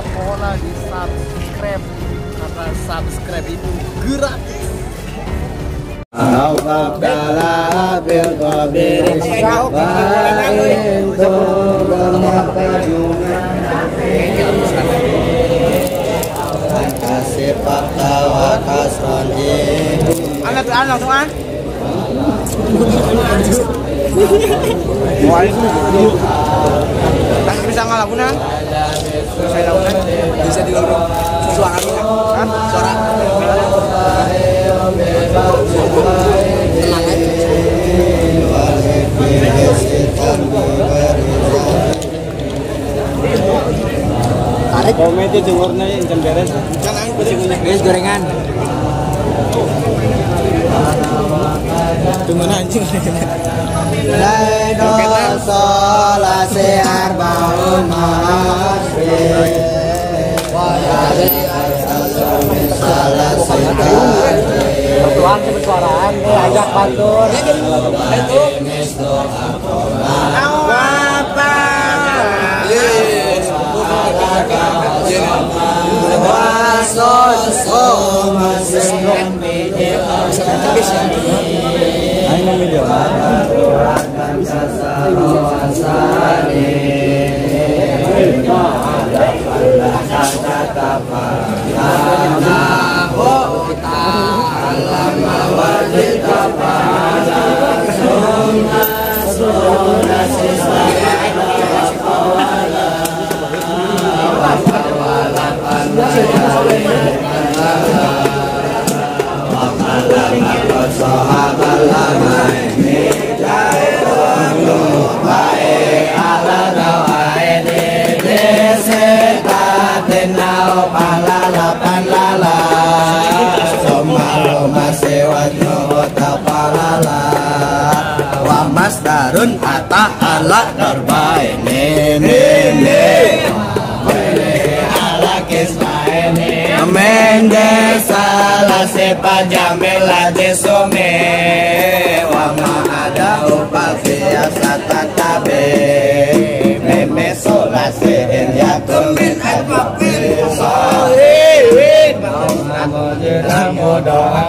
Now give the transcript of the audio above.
pola di subscribe karena subscribe itu gratis. Anak tuh an. Tak bisa ngalakunan. Saya lakukan bisa diurut suara kan? Suara. Tarik. Komen itu jengurnya yang beres. Beres gorengan. Tunggu anjing. Laido solase arbaun masri wa yari salah bertuan bersuaraan ajak batur apa Mas Darun Ata ala darbaini ala kismaini mende salah sepa jamila desume wa ma ada upafia satatabe meme solase yakum min al-maqil sahih wa ma